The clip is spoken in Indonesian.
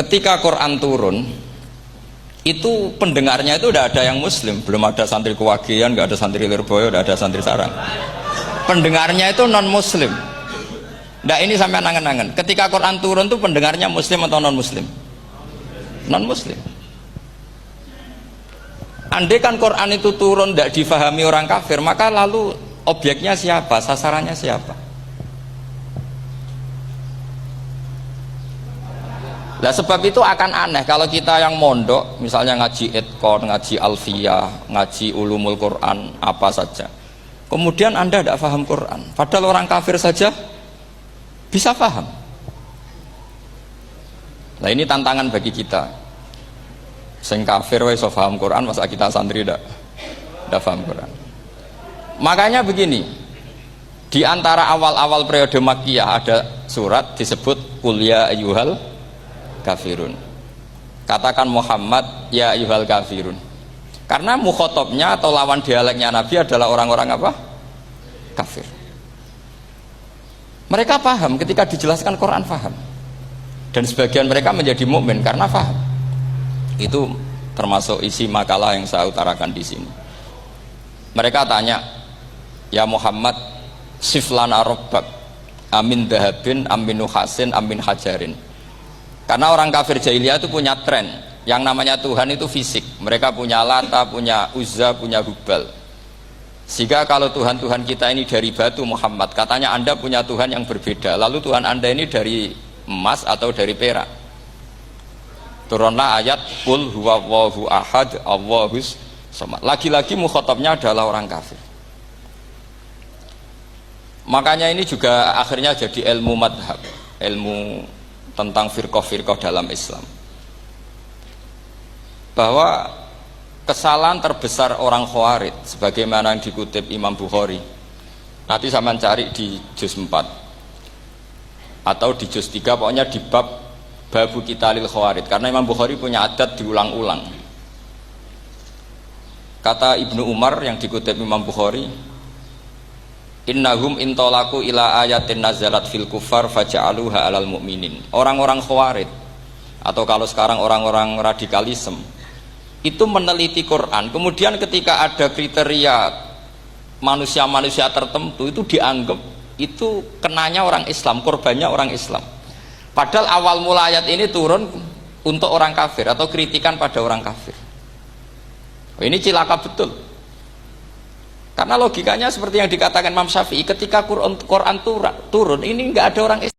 ketika Quran turun itu pendengarnya itu udah ada yang muslim, belum ada santri Kewagian, nggak ada santri Lirboyo, udah ada santri Sarang. Pendengarnya itu non muslim. Nah ini sampai angen-angen, ketika Quran turun tuh pendengarnya muslim atau non muslim? Non muslim. Andai kan Quran itu turun tidak difahami orang kafir, maka lalu objeknya siapa, sasarannya siapa? Nah sebab itu akan aneh kalau kita yang mondok, misalnya ngaji Edkon, ngaji Alfiyah, ngaji Ulumul Quran, apa saja, kemudian Anda tidak paham Quran, padahal orang kafir saja bisa paham. Nah ini tantangan bagi kita. Sing kafir wis paham Quran, masa kita santri tidak paham Quran. Makanya begini, di antara awal-awal periode Makkiyah ada surat disebut Qul ya ayyuhal kafirun. Katakan Muhammad ya ayyuhal kafirun. Karena mukhotabnya atau lawan dialeknya Nabi adalah orang-orang apa? Kafir. Mereka paham ketika dijelaskan Quran, paham. Dan sebagian mereka menjadi mukmin karena paham. Itu termasuk isi makalah yang saya utarakan di sini. Mereka tanya, ya Muhammad, siflana rabbak amin dahabin amin nuhasin amin hajarin. Karena orang kafir jahiliyah itu punya tren yang namanya Tuhan itu fisik. Mereka punya Lata, punya Uzza, punya Hubal. Sehingga kalau Tuhan-Tuhan kita ini dari batu Muhammad, katanya Anda punya Tuhan yang berbeda. Lalu Tuhan Anda ini dari emas atau dari perak. Turunlah ayat Qul huwallahu ahad Allahus samad. Lagi-lagi mukhatabnya adalah orang kafir. Makanya ini juga akhirnya jadi ilmu madhab, ilmu tentang firqah-firqah dalam Islam, bahwa kesalahan terbesar orang Khawarij sebagaimana yang dikutip Imam Bukhari, nanti saya cari di juz 4 atau di juz 3, pokoknya di bab Babu Qitalil Khawarij, karena Imam Bukhari punya adat diulang-ulang. Kata Ibnu Umar yang dikutip Imam Bukhari, innahum intolaku ila ayatin nazalat fil kufar faja'aluha alal mu'minin. Orang-orang Khawarij atau kalau sekarang orang-orang radikalisme itu meneliti Quran, kemudian ketika ada kriteria manusia-manusia tertentu itu dianggap itu kenanya orang Islam, korbannya orang Islam. Padahal awal mula ayat ini turun untuk orang kafir atau kritikan pada orang kafir. Ini cilaka betul. Karena logikanya seperti yang dikatakan Imam Syafi'i, ketika Quran turun ini nggak ada orang Islam.